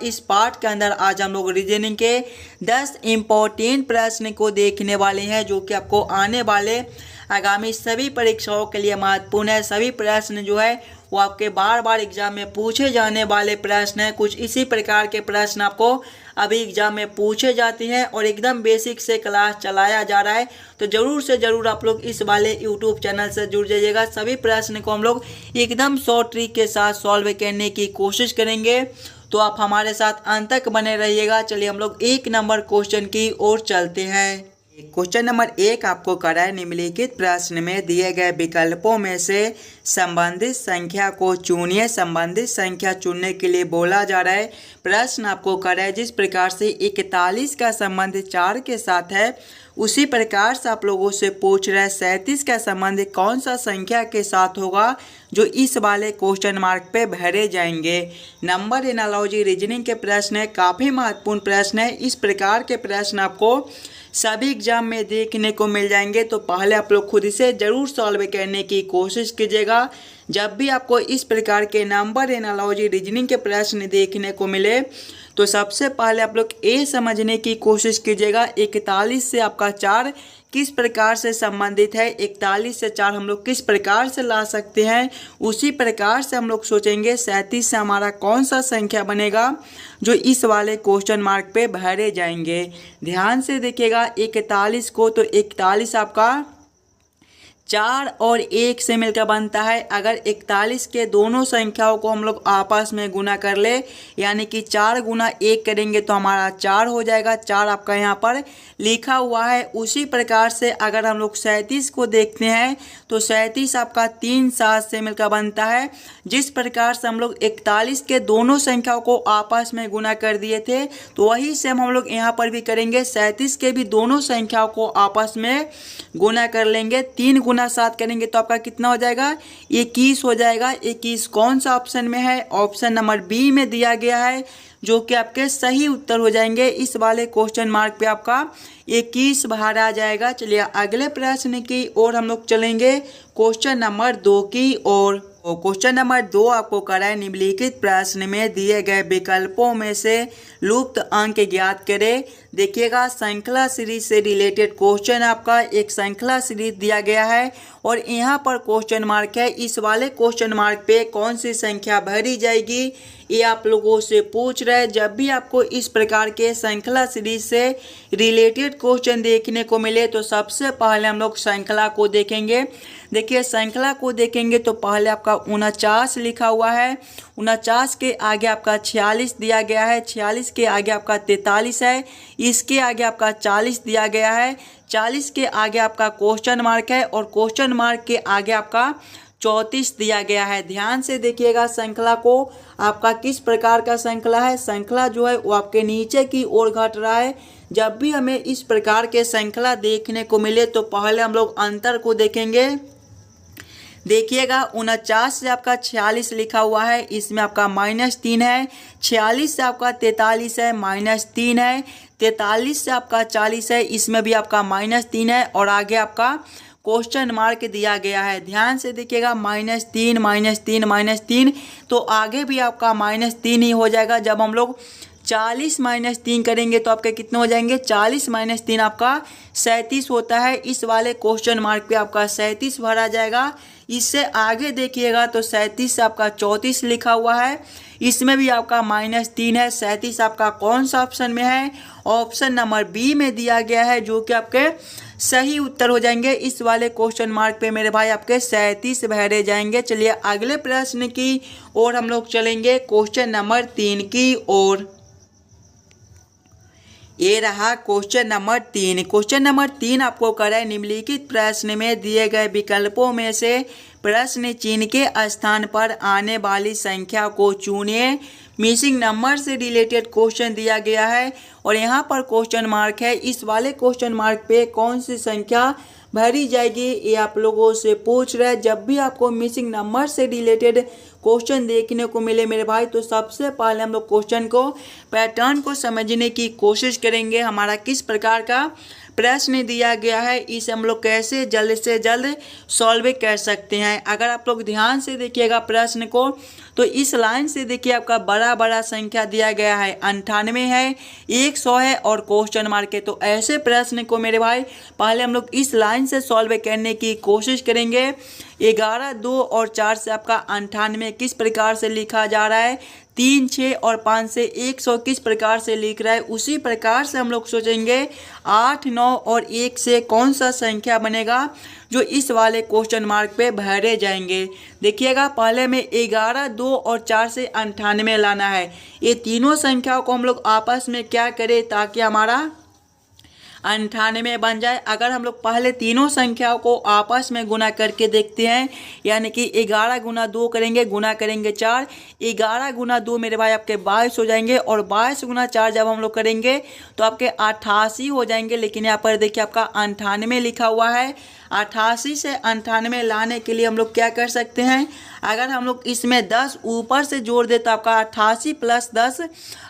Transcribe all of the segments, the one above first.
इस पार्ट के अंदर आज हम लोग रीजनिंग के 10 इम्पोर्टेंट प्रश्न को देखने वाले हैं, जो कि आपको आने वाले आगामी सभी परीक्षाओं के लिए महत्वपूर्ण है। सभी प्रश्न जो है वो आपके बार बार एग्जाम में पूछे जाने वाले प्रश्न हैं। कुछ इसी प्रकार के प्रश्न आपको अभी एग्जाम में पूछे जाते हैं और एकदम बेसिक से क्लास चलाया जा रहा है। तो ज़रूर से ज़रूर आप लोग इस वाले यूट्यूब चैनल से जुड़ जाइएगा। सभी प्रश्न को हम लोग एकदम शॉर्ट ट्रिक के साथ सॉल्व करने की कोशिश करेंगे, तो आप हमारे साथ अंत तक बने रहिएगा। चलिए हम लोग 1 नंबर क्वेश्चन की ओर चलते हैं। क्वेश्चन नंबर 1 आपको करा है, निम्नलिखित प्रश्न में दिए गए विकल्पों में से संबंधित संख्या को चुनिए। संबंधित संख्या चुनने के लिए बोला जा रहा है। प्रश्न आपको करा है, जिस प्रकार से 41 का संबंध 4 के साथ है, उसी प्रकार से आप लोगों से पूछ रहा है 37 का संबंध कौन सा संख्या के साथ होगा, जो इस वाले क्वेश्चन मार्क पे भरे जाएंगे। नंबर एनालॉजी रीजनिंग के प्रश्न है, काफ़ी महत्वपूर्ण प्रश्न है। इस प्रकार के प्रश्न आपको सभी एग्जाम में देखने को मिल जाएंगे, तो पहले आप लोग खुद से ज़रूर सॉल्व करने की कोशिश कीजिएगा। जब भी आपको इस प्रकार के नंबर एनालॉजी रीजनिंग के प्रश्न देखने को मिले, तो सबसे पहले आप लोग ये समझने की कोशिश कीजिएगा 41 से आपका 4 किस प्रकार से संबंधित है। 41 से 4 हम लोग किस प्रकार से ला सकते हैं, उसी प्रकार से हम लोग सोचेंगे 37 से हमारा कौन सा संख्या बनेगा, जो इस वाले क्वेश्चन मार्क पे भरे जाएंगे। ध्यान से देखिएगा 41 को, तो 41 आपका 4 और 1 से मिलकर बनता है। अगर 41 के दोनों संख्याओं को हम लोग आपस में गुना कर ले, यानी कि 4 गुना 1 करेंगे तो हमारा 4 हो जाएगा। 4 आपका यहाँ पर लिखा हुआ है। उसी प्रकार से अगर हम लोग 37 को देखते हैं, तो 37 आपका 3 7 से मिलकर बनता है। जिस प्रकार से हम लोग 41 के दोनों संख्याओं को आपस में गुना कर दिए थे, तो वही सेम हम लोग यहाँ पर भी करेंगे। 37 के भी दोनों संख्याओं को आपस में गुना कर लेंगे। 3 गुना 7 करेंगे तो आपका कितना हो जाएगा, 21 हो जाएगा। 21 कौन सा ऑप्शन में है, ऑप्शन नंबर बी में दिया गया है, जो कि आपके सही उत्तर हो जाएंगे। इस वाले क्वेश्चन मार्क पे आपका 21 भरा जाएगा। चलिए अगले प्रश्न की ओर हम लोग चलेंगे, क्वेश्चन नंबर 2 की ओर। क्वेश्चन नंबर 2 आपको करा है, निम्नलिखित प्रश्न में दिए गए विकल्पों में से लुप्त अंक ज्ञात करें। देखिएगा श्रृंखला सीरीज से रिलेटेड क्वेश्चन, आपका एक श्रृंखला सीरीज दिया गया है और यहाँ पर क्वेश्चन मार्क है। इस वाले क्वेश्चन मार्क पे कौन सी संख्या भरी जाएगी, ये आप लोगों से पूछ रहे हैं। जब भी आपको इस प्रकार के श्रृंखला सीरीज से रिलेटेड क्वेश्चन देखने को मिले, तो सबसे पहले हम लोग श्रृंखला को देखेंगे। देखिए श्रृंखला को देखेंगे तो पहले आपका 49 लिखा हुआ है। 49 के आगे आपका 46 दिया गया है। 46 के आगे आपका 43 है। इसके आगे आपका 40 दिया गया है। 40 के आगे आपका क्वेश्चन मार्क है और क्वेश्चन मार्क के आगे आपका 34 दिया गया है। ध्यान से देखिएगा श्रृंखला को, आपका किस प्रकार का श्रृंखला है। श्रृंखला जो है वो आपके नीचे की ओर घट रहा है। जब भी हमें इस प्रकार के श्रृंखला देखने को मिले, तो पहले हम लोग अंतर को देखेंगे। देखिएगा 49 से आपका 46 लिखा हुआ है, इसमें आपका -3 है। 46 से आपका 43 है, -3 है। 43 से आपका 40 है, इसमें भी आपका -3 है और आगे आपका क्वेश्चन मार्क दिया गया है। ध्यान से देखिएगा -3 -3 -3, तो आगे भी आपका -3 ही हो जाएगा। जब हम लोग 40 -3 करेंगे तो आपके कितने हो जाएंगे, 40 -3 आपका 37 होता है। इस वाले क्वेश्चन मार्क पे आपका 37 भरा जाएगा। इससे आगे देखिएगा तो 37 से आपका 34 लिखा हुआ है, इसमें भी आपका -3 है। 37 आपका कौन सा ऑप्शन में है, ऑप्शन नंबर बी में दिया गया है, जो कि आपके सही उत्तर हो जाएंगे। इस वाले क्वेश्चन मार्क पे मेरे भाई आपके 37 भरे जाएंगे। चलिए अगले प्रश्न की ओर हम लोग चलेंगे, क्वेश्चन नंबर 3 की ओर। ये रहा क्वेश्चन नंबर 3। क्वेश्चन नंबर 3 आपको करा है, निम्नलिखित प्रश्न में दिए गए विकल्पों में से प्रश्न चिन्ह के स्थान पर आने वाली संख्या को चुनिए। मिसिंग नंबर से रिलेटेड क्वेश्चन दिया गया है और यहाँ पर क्वेश्चन मार्क है। इस वाले क्वेश्चन मार्क पे कौन सी संख्या भरी जाएगी, ये आप लोगों से पूछ रहे हैं। जब भी आपको मिसिंग नंबर से रिलेटेड क्वेश्चन देखने को मिले मेरे भाई, तो सबसे पहले हम लोग क्वेश्चन को पैटर्न को समझने की कोशिश करेंगे। हमारा किस प्रकार का प्रश्न दिया गया है, इसे हम लोग कैसे जल्द से जल्द सॉल्व कर सकते हैं। अगर आप लोग ध्यान से देखिएगा प्रश्न को, तो इस लाइन से देखिए आपका बड़ा बड़ा संख्या दिया गया है 98 है, 100 है और क्वेश्चन मार्क है। तो ऐसे प्रश्न को मेरे भाई पहले हम लोग इस लाइन से सॉल्व करने की कोशिश करेंगे। 11, 2 और 4 से आपका 98 किस प्रकार से लिखा जा रहा है, 3, 6 और 5 से 100 किस प्रकार से लिख रहा है, उसी प्रकार से हम लोग सोचेंगे 8, 9 और 1 से कौन सा संख्या बनेगा जो इस वाले क्वेश्चन मार्क पे भरे जाएंगे। देखिएगा पहले में 11, 2 और 4 से 98 लाना है। ये तीनों संख्याओं को हम लोग आपस में क्या करें ताकि हमारा 98 बन जाए। अगर हम लोग पहले तीनों संख्याओं को आपस में गुना करके देखते हैं, यानी कि 11 गुना 2 करेंगे, गुना करेंगे 4, 11 गुना 2 मेरे भाई आपके 22 हो जाएंगे और 22 गुना 4 जब हम लोग करेंगे तो आपके 88 हो जाएंगे। लेकिन यहाँ पर देखिए आपका 98 लिखा हुआ है। 88 से 98 लाने के लिए हम लोग क्या कर सकते हैं, अगर हम लोग इसमें 10 ऊपर से जोड़ दे तो आपका 88 + 10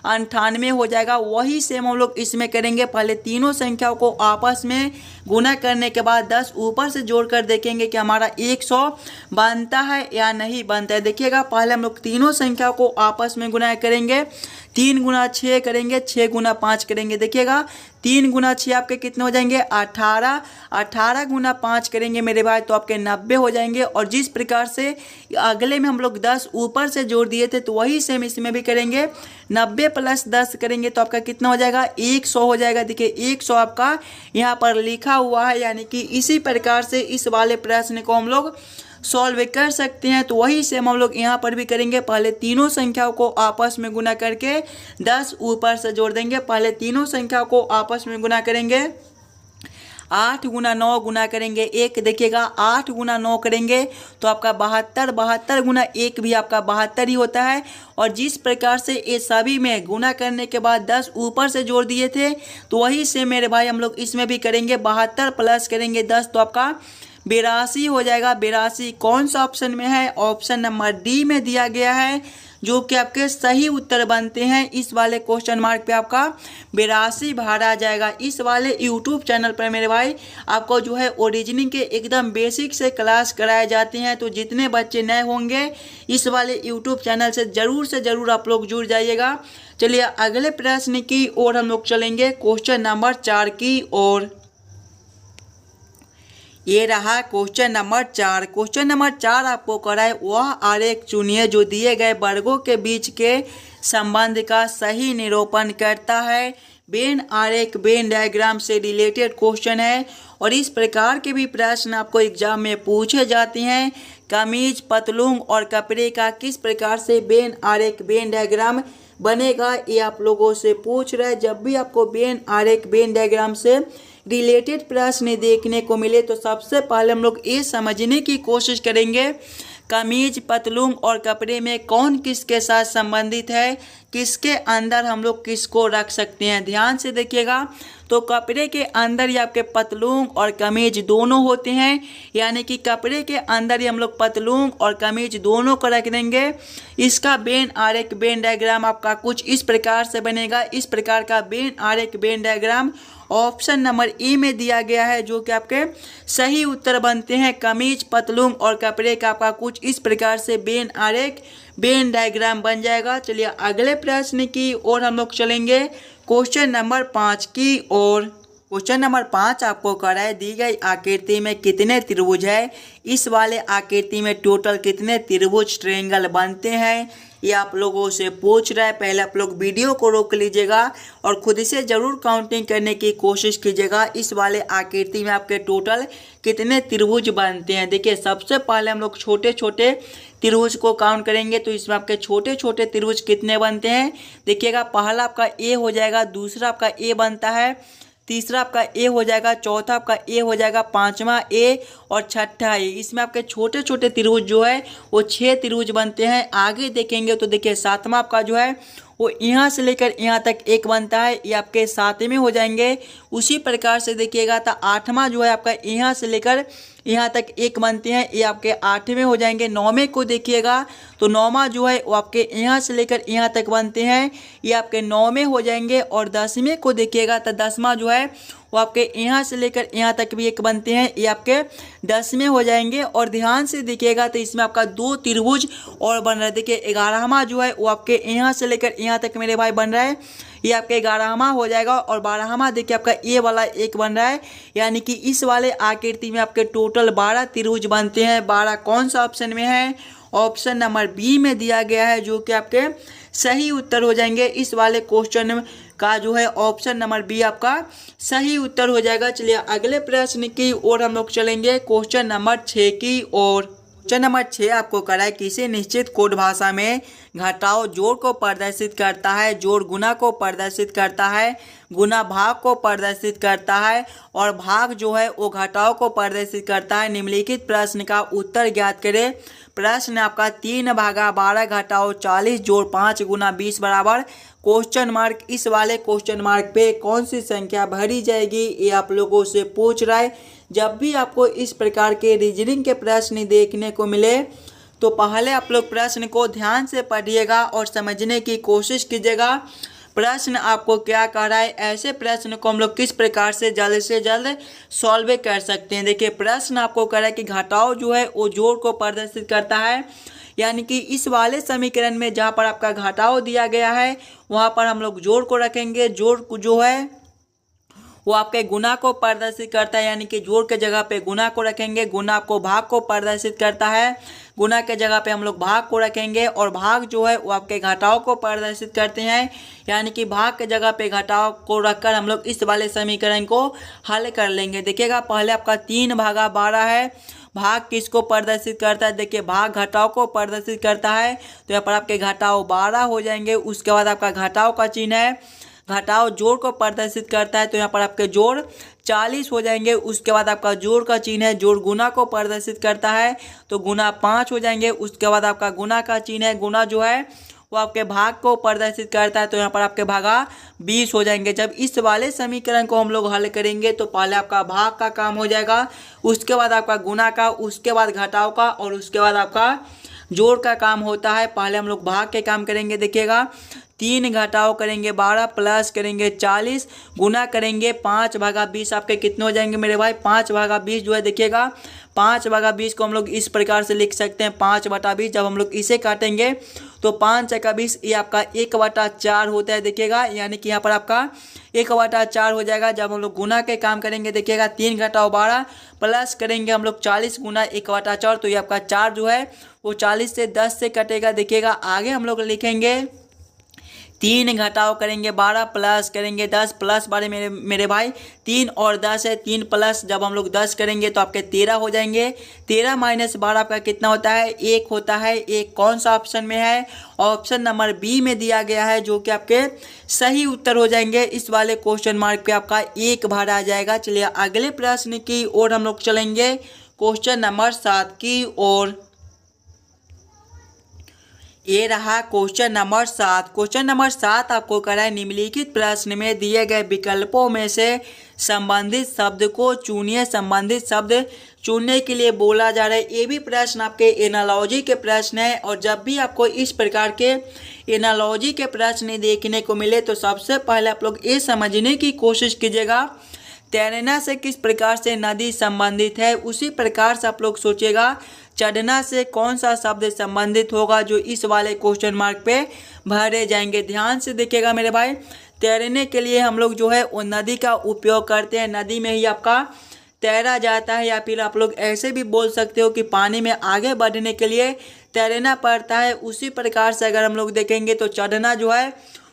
98 हो जाएगा। वही सेम हम लोग इसमें करेंगे। पहले तीनों संख्याओं को आपस में गुना करने के बाद 10 ऊपर से जोड़कर देखेंगे कि हमारा 100 बनता है या नहीं बनता है। देखिएगा पहले हम लोग तीनों संख्याओं को आपस में गुना करेंगे। 3 गुना 6 करेंगे, 6 गुना 5 करेंगे। देखिएगा 3 गुना 6 आपके कितने हो जाएंगे, 18, 18 गुना 5 करेंगे मेरे भाई तो आपके 90 हो जाएंगे। और जिस प्रकार से अगले में हम लोग 10 ऊपर से जोड़ दिए थे तो वही सेम इसमें भी करेंगे। 90 + 10 करेंगे तो आपका कितना हो जाएगा, 100 हो जाएगा। देखिए 100 आपका यहाँ पर लिखा हुआ है, यानी कि इसी प्रकार से इस वाले प्रश्न को हम लोग सॉल्व कर सकते हैं। तो वही सेम हम लोग यहाँ पर भी करेंगे। पहले तीनों संख्याओं को आपस में गुना करके 10 ऊपर से जोड़ देंगे। पहले तीनों संख्याओं को आपस में गुना करेंगे। 8 गुना 9 गुना करेंगे 1। देखिएगा 8 गुना 9 करेंगे तो आपका 72, 72 गुना 1 भी आपका 72 ही होता है। और जिस प्रकार से ये सभी में गुना करने के बाद 10 ऊपर से जोड़ दिए थे तो वही से मेरे भाई हम लोग इसमें भी करेंगे। 72 प्लस करेंगे 10 तो आपका 82 हो जाएगा। 82 कौन सा ऑप्शन में है, ऑप्शन नंबर डी में दिया गया है, जो कि आपके सही उत्तर बनते हैं। इस वाले क्वेश्चन मार्क पे आपका 82 भरा जाएगा। इस वाले यूट्यूब चैनल पर मेरे भाई आपको जो है ओरिजिनिंग के एकदम बेसिक से क्लास कराए जाते हैं। तो जितने बच्चे नए होंगे इस वाले यूट्यूब चैनल से ज़रूर आप लोग जुड़ जाइएगा। चलिए अगले प्रश्न की ओर हम लोग चलेंगे, क्वेश्चन नंबर 4 की ओर। ये रहा क्वेश्चन नंबर 4। क्वेश्चन नंबर 4 आपको कराए वह आरेख चुनिए जो दिए गए वर्गों के बीच के संबंध का सही निरूपण करता है। वेन आरेख, वेन डायग्राम से रिलेटेड क्वेश्चन है और इस प्रकार के भी प्रश्न आपको एग्जाम में पूछे जाते हैं। कमीज, पतलून और कपड़े का किस प्रकार से वेन आरेख, वेन डायग्राम बनेगा, ये आप लोगों से पूछ रहा है। जब भी आपको वेन आरेख, वेन डायग्राम से रिलेटेड प्रश्न देखने को मिले तो सबसे पहले हम लोग ये समझने की कोशिश करेंगे कमीज, पतलून और कपड़े में कौन किसके साथ संबंधित है, किसके अंदर हम लोग किसको रख सकते हैं। ध्यान से देखिएगा तो कपड़े के अंदर ही आपके पतलून और कमीज दोनों होते हैं, यानी कि कपड़े के अंदर ही हम लोग पतलून और कमीज दोनों को रख देंगे। इसका वेन आरेख, वेन डायग्राम आपका कुछ इस प्रकार से बनेगा। इस प्रकार का वेन आरेख, Venn diagram option number A में दिया गया है, जो कि आपके सही उत्तर बनते हैं। कमीज, पतलून और कपड़े का आपका कुछ इस प्रकार से वेन आरेख, वेन डायग्राम बन जाएगा। चलिए अगले प्रश्न की ओर हम लोग चलेंगे, क्वेश्चन नंबर 5 की ओर। क्वेश्चन नंबर 5 आपको कराए दी गई आकृति में कितने त्रिभुज है, इस वाले आकृति में टोटल कितने त्रिभुज, ट्रायंगल बनते हैं, ये आप लोगों से पूछ रहा है। पहले आप लोग वीडियो को रोक लीजिएगा और खुद से ज़रूर काउंटिंग करने की कोशिश कीजिएगा। इस वाले आकृति में आपके टोटल कितने त्रिभुज बनते हैं। देखिए सबसे पहले हम लोग छोटे छोटे त्रिभुज को काउंट करेंगे तो इसमें आपके छोटे छोटे त्रिभुज कितने बनते हैं। देखिएगा पहला आपका ए हो जाएगा, दूसरा आपका ए बनता है, तीसरा आपका ए हो जाएगा, चौथा आपका ए हो जाएगा, पांचवा ए और छठा ए। इसमें आपके छोटे छोटे त्रिभुज जो है वो 6 त्रिभुज बनते हैं। आगे देखेंगे तो देखिए सातवां आपका जो है वो यहाँ से लेकर यहाँ तक एक बनता है, ये आपके 7वें हो जाएंगे। उसी प्रकार से देखिएगा तो 8वां जो है आपका यहाँ से लेकर यहाँ तक एक बनते हैं, ये आपके 8वें हो जाएंगे। 9वें को देखिएगा तो 9वां जो है वो आपके यहाँ से लेकर यहाँ तक बनते हैं, ये आपके 9वें हो जाएंगे। और 10वें को देखिएगा तो 10वां जो है वो वो आपके यहाँ से लेकर यहाँ तक भी एक बनते हैं, ये आपके 10वें हो जाएंगे। और ध्यान से देखिएगा तो इसमें आपका 2 त्रिभुज और बन रहा है। देखिए 11वां जो है वो आपके यहाँ से लेकर यहाँ तक मेरे भाई बन रहा है, ये आपके 11वां हो जाएगा। और 12वां देखिए आपका ये वाला एक बन रहा है, यानी कि इस वाले आकृति में आपके टोटल 12 त्रिभुज बनते हैं। 12 कौन सा ऑप्शन में है? ऑप्शन नंबर बी में दिया गया है, जो कि आपके सही उत्तर हो जाएंगे। इस वाले क्वेश्चन का जो है ऑप्शन नंबर बी आपका सही उत्तर हो जाएगा। चलिए अगले प्रश्न की ओर हम लोग चलेंगे, क्वेश्चन नंबर 6 की ओर। क्वेश्चन नंबर 6 आपको करा है, किसी निश्चित कोड भाषा में घटाव जोड़ को प्रदर्शित करता है, जोड़ गुना को प्रदर्शित करता है, गुना भाग को प्रदर्शित करता है और भाग जो है वो घटाव को प्रदर्शित करता है। निम्नलिखित प्रश्न का उत्तर ज्ञात करें। प्रश्न आपका 3/12 घटाव 40 जोड़ 5 गुना 20 बराबर क्वेश्चन मार्क। इस वाले क्वेश्चन मार्क पे कौन सी संख्या भरी जाएगी, ये आप लोगों से पूछ रहा है। जब भी आपको इस प्रकार के रीजनिंग के प्रश्न देखने को मिले तो पहले आप लोग प्रश्न को ध्यान से पढ़िएगा और समझने की कोशिश कीजिएगा प्रश्न आपको क्या कह रहा है। ऐसे प्रश्न को हम लोग किस प्रकार से जल्द सॉल्व कर सकते हैं। देखिए प्रश्न आपको कह रहा है कि घटाव जो है वो जोड़ को प्रदर्शित करता है, यानी कि इस वाले समीकरण में जहाँ पर आपका घटाव दिया गया है वहाँ पर हम लोग जोड़ को रखेंगे। जोड़ जो है वो आपके गुना को प्रदर्शित करता है, यानी कि जोड़ के जगह पे गुना को रखेंगे। गुना को भाग को प्रदर्शित करता है, गुना के जगह पे हम लोग भाग को रखेंगे। और भाग जो है वो आपके घटाव को प्रदर्शित करते हैं, यानी कि भाग के जगह पे घटाव को रखकर हम लोग इस वाले समीकरण को हल कर लेंगे। देखिएगा पहले आपका 3/12 है, भाग किसको प्रदर्शित करता है? देखिए भाग घटाव को प्रदर्शित करता है, तो यहाँ पर आपके घटाव 12 हो जाएंगे। उसके बाद आपका घटाव का चिन्ह है, घटाव जोड़ को प्रदर्शित करता है, तो यहाँ पर आपके जोड़ 40 हो जाएंगे। उसके बाद आपका जोड़ का चिन्ह है, जोड़ गुना को प्रदर्शित करता है, तो गुना 5 हो जाएंगे। उसके बाद आपका गुना का चिन्ह है, गुना जो है वो आपके भाग को प्रदर्शित करता है, तो यहाँ पर आपके भागा 20 हो जाएंगे। जब इस वाले समीकरण को हम लोग हल करेंगे तो पहले आपका भाग का काम हो जाएगा, उसके बाद आपका गुना का, उसके बाद घटाव का और उसके बाद आपका जोड़ का काम होता है। पहले हम लोग भाग के काम करेंगे। देखिएगा 3 घटाव करेंगे 12 प्लस करेंगे 40 गुना करेंगे 5/20 आपके कितने हो जाएंगे मेरे भाई? 5/20 जो है देखिएगा 5/20 को हम लोग इस प्रकार से लिख सकते हैं 5/20। जब हम लोग इसे काटेंगे तो 5×20 ये आपका 1/4 होता है। देखिएगा यानी कि यहाँ पर आपका 1/4 हो जाएगा। जब हम लोग गुना के काम करेंगे देखिएगा 3 घटाव 12 प्लस करेंगे हम लोग 40 गुना 1/4, तो ये आपका 4 जो है वो 40 से 10 से कटेगा। देखिएगा आगे हम लोग लिखेंगे 3 घटाव करेंगे 12 प्लस करेंगे 10 प्लस 12 मेरे भाई 3 और 10 है, 3 प्लस जब हम लोग 10 करेंगे तो आपके 13 हो जाएंगे। 13 - 12 आपका कितना होता है? 1 होता है। 1 कौन सा ऑप्शन में है? ऑप्शन नंबर बी में दिया गया है, जो कि आपके सही उत्तर हो जाएंगे। इस वाले क्वेश्चन मार्क पे आपका 1 भार आ जाएगा। चलिए अगले प्रश्न की ओर हम लोग चलेंगे, क्वेश्चन नंबर 7 की ओर। ये रहा क्वेश्चन नंबर 7। क्वेश्चन नंबर 7 आपको करा है, निम्नलिखित प्रश्न में दिए गए विकल्पों में से संबंधित शब्द को चुनिए। संबंधित शब्द चुनने के लिए बोला जा रहा है। ये भी प्रश्न आपके एनालॉजी के प्रश्न है, और जब भी आपको इस प्रकार के एनालॉजी के प्रश्न देखने को मिले तो सबसे पहले आप लोग ये समझने की कोशिश कीजिएगा तैरना से किस प्रकार से नदी संबंधित है। उसी प्रकार से आप लोग सोचिएगा चढ़ना से कौन सा शब्द संबंधित होगा, जो इस वाले क्वेश्चन मार्क पे भरे जाएंगे। ध्यान से देखिएगा मेरे भाई, तैरने के लिए हम लोग जो है वो नदी का उपयोग करते हैं। नदी में ही आपका तैरा जाता है, या फिर आप लोग ऐसे भी बोल सकते हो कि पानी में आगे बढ़ने के लिए तैरना पड़ता है। उसी प्रकार से अगर हम लोग देखेंगे तो चढ़ना जो है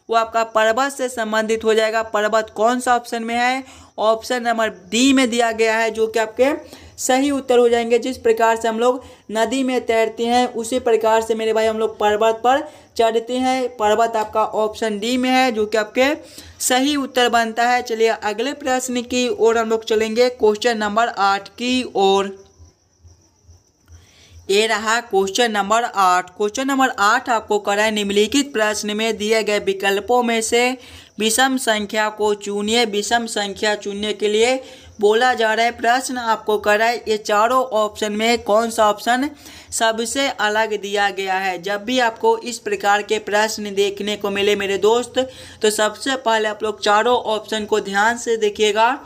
वो आपका पर्वत से संबंधित हो जाएगा। पर्वत कौन सा ऑप्शन में है? ऑप्शन नंबर डी में दिया गया है, जो कि आपके सही उत्तर हो जाएंगे। जिस प्रकार से हम लोग नदी में तैरते हैं उसी प्रकार से मेरे भाई हम लोग पर्वत पर चढ़ते हैं। पर्वत आपका ऑप्शन डी में है, जो कि आपके सही उत्तर बनता है। चलिए अगले प्रश्न की ओर हम लोग चलेंगे, क्वेश्चन नंबर 8 की ओर। ये रहा क्वेश्चन नंबर 8। क्वेश्चन नंबर 8 आपको करा है, निम्नलिखित प्रश्न में दिए गए विकल्पों में से विषम संख्या को चुनिए। विषम संख्या चुनने के लिए बोला जा रहा है। प्रश्न आपको करा है, ये चारों ऑप्शन में कौन सा ऑप्शन सबसे अलग दिया गया है। जब भी आपको इस प्रकार के प्रश्न देखने को मिले मेरे दोस्त, तो सबसे पहले आप लोग चारों ऑप्शन को ध्यान से देखिएगा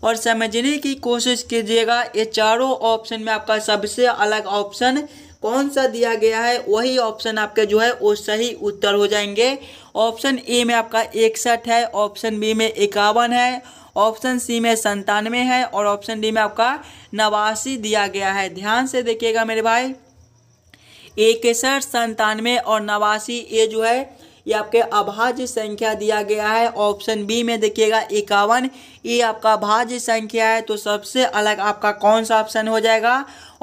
और समझने की कोशिश कीजिएगा। ये चारों ऑप्शन में आपका सबसे अलग ऑप्शन कौन सा दिया गया है, वही ऑप्शन आपके जो है वो सही उत्तर हो जाएंगे। ऑप्शन ए में आपका 61 है, ऑप्शन बी में 51 है, ऑप्शन सी में 97 है और ऑप्शन डी में आपका 89 दिया गया है। ध्यान से देखिएगा मेरे भाई, 61, 97 और 89 ये जो है ये आपके अभाज्य संख्या दिया गया है। ऑप्शन बी में देखिएगा 51, ये आपका भाज्य संख्या है। तो सबसे अलग आपका कौन सा ऑप्शन हो जाएगा,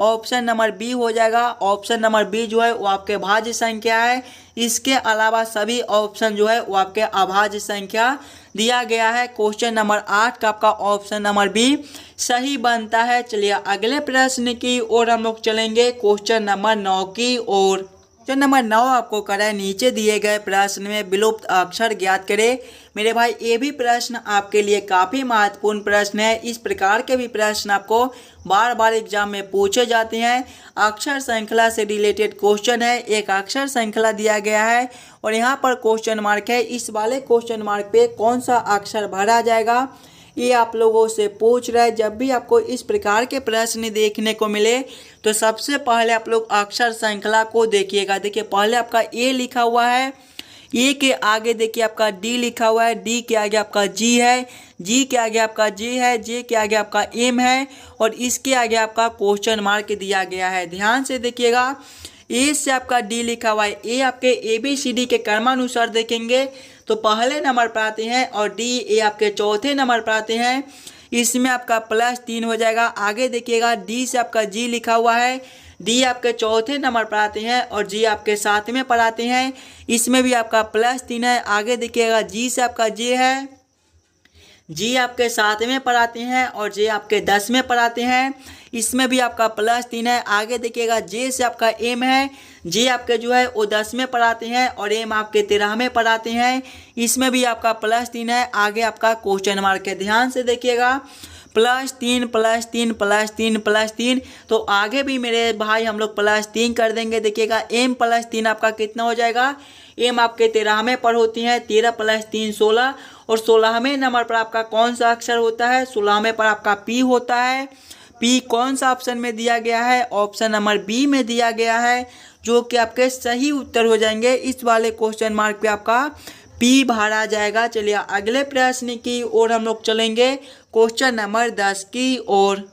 ऑप्शन नंबर बी हो जाएगा। ऑप्शन नंबर बी जो है वो आपके भाज्य संख्या है। इसके अलावा सभी ऑप्शन जो है वो आपके अभाज्य संख्या दिया गया है। क्वेश्चन नंबर 8 का आपका ऑप्शन नंबर बी सही बनता है। चलिए अगले प्रश्न की ओर हम लोग चलेंगे, क्वेश्चन नंबर 9 की ओर। क्वेश्चन नंबर 9 आपको करा है, नीचे दिए गए प्रश्न में विलुप्त अक्षर ज्ञात करें। मेरे भाई ये भी प्रश्न आपके लिए काफ़ी महत्वपूर्ण प्रश्न है। इस प्रकार के भी प्रश्न आपको बार बार एग्जाम में पूछे जाते हैं। अक्षर श्रृंखला से रिलेटेड क्वेश्चन है। एक अक्षर श्रृंखला दिया गया है और यहाँ पर क्वेश्चन मार्क है। इस वाले क्वेश्चन मार्क पे कौन सा अक्षर भरा जाएगा ये आप लोगों से पूछ रहा है। जब भी आपको इस प्रकार के प्रश्न देखने को मिले तो सबसे पहले आप लोग अक्षर श्रृंखला को देखिएगा। देखिए पहले आपका ए लिखा हुआ है, ए के आगे देखिए आपका डी लिखा हुआ है, डी के आगे आपका जी है, जी के आगे आपका जे है, जे के आगे आपका एम है और इसके आगे आपका क्वेश्चन मार्क दिया गया है। ध्यान से देखिएगा, ए से आपका डी लिखा हुआ है। ए आपके ABCD के क्रमानुसार देखेंगे तो पहले नंबर पर आते हैं और डी ए आपके चौथे नंबर पर आते हैं। इसमें आपका +3 हो जाएगा। आगे देखिएगा डी से आपका जी लिखा हुआ है, डी आपके चौथे नंबर पर आते हैं और जी आपके 7वें पर आते हैं। इसमें भी आपका +3 है। आगे देखिएगा जी से आपका जे है, जी आपके 7वें पर आते हैं और जे आपके 10वें पर आते हैं। इसमें भी आपका +3 है। आगे देखिएगा जे से आपका एम है, जे आपके जो है वो 10वें पर आते हैं और एम आपके 13वें पर आते हैं। इसमें भी आपका +3 है। आगे आपका क्वेश्चन मार्क है। ध्यान से देखिएगा, +3 +3 +3 +3। तो आगे भी मेरे भाई हम लोग +3 कर देंगे। देखिएगा एम +3 आपका कितना हो जाएगा, एम आपके 13वें पर होती है। 13 + 3 16 और 16वें नंबर पर आपका कौन सा अक्षर होता है, 16वें पर आपका पी होता है। पी कौन सा ऑप्शन में दिया गया है, ऑप्शन नंबर बी में दिया गया है, जो कि आपके सही उत्तर हो जाएंगे। इस वाले क्वेश्चन मार्क पे आपका पी भरा जाएगा। चलिए अगले प्रश्न की ओर हम लोग चलेंगे, क्वेश्चन नंबर 10 की ओर।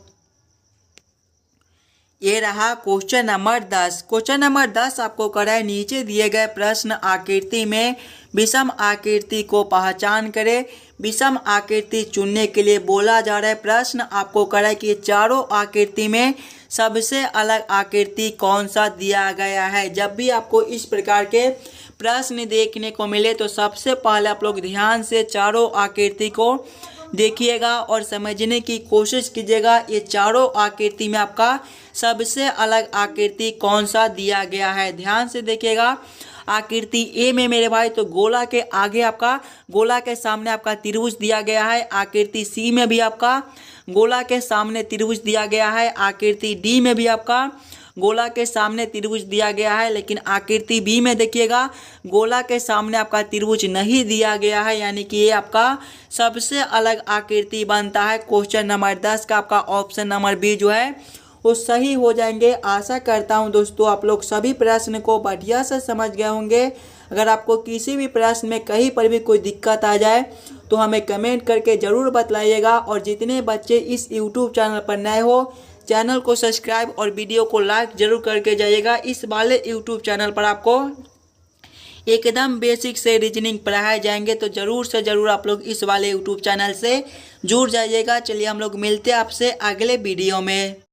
ये रहा क्वेश्चन नंबर 10। क्वेश्चन नंबर 10 आपको करा है, नीचे दिए गए प्रश्न आकृति में विषम आकृति को पहचान करें। विषम आकृति चुनने के लिए बोला जा रहा है। प्रश्न आपको करा है कि चारों आकृति में सबसे अलग आकृति कौन सा दिया गया है। जब भी आपको इस प्रकार के प्रश्न देखने को मिले तो सबसे पहले आप लोग ध्यान से चारों आकृति को देखिएगा और समझने की कोशिश कीजिएगा। ये चारों आकृति में आपका सबसे अलग आकृति कौन सा दिया गया है। ध्यान से देखिएगा, आकृति ए में मेरे भाई तो गोला के आगे आपका, गोला के सामने आपका त्रिभुज दिया गया है। आकृति सी में भी आपका गोला के सामने त्रिभुज दिया गया है। आकृति डी में भी आपका गोला के सामने त्रिभुज दिया गया है। लेकिन आकृति बी में देखिएगा गोला के सामने आपका त्रिभुज नहीं दिया गया है, यानी कि ये आपका सबसे अलग आकृति बनता है। क्वेश्चन नंबर 10 का आपका ऑप्शन नंबर बी जो है वो सही हो जाएंगे। आशा करता हूं दोस्तों आप लोग सभी प्रश्न को बढ़िया से समझ गए होंगे। अगर आपको किसी भी प्रश्न में कहीं पर भी कोई दिक्कत आ जाए तो हमें कमेंट करके ज़रूर बताइएगा। और जितने बच्चे इस यूट्यूब चैनल पर नए हो चैनल को सब्सक्राइब और वीडियो को लाइक जरूर करके जाइएगा। इस वाले यूट्यूब चैनल पर आपको एकदम बेसिक से रीजनिंग पढ़ाए जाएंगे, तो ज़रूर से ज़रूर आप लोग इस वाले यूट्यूब चैनल से जुड़ जाइएगा। चलिए हम लोग मिलते हैं आपसे अगले वीडियो में।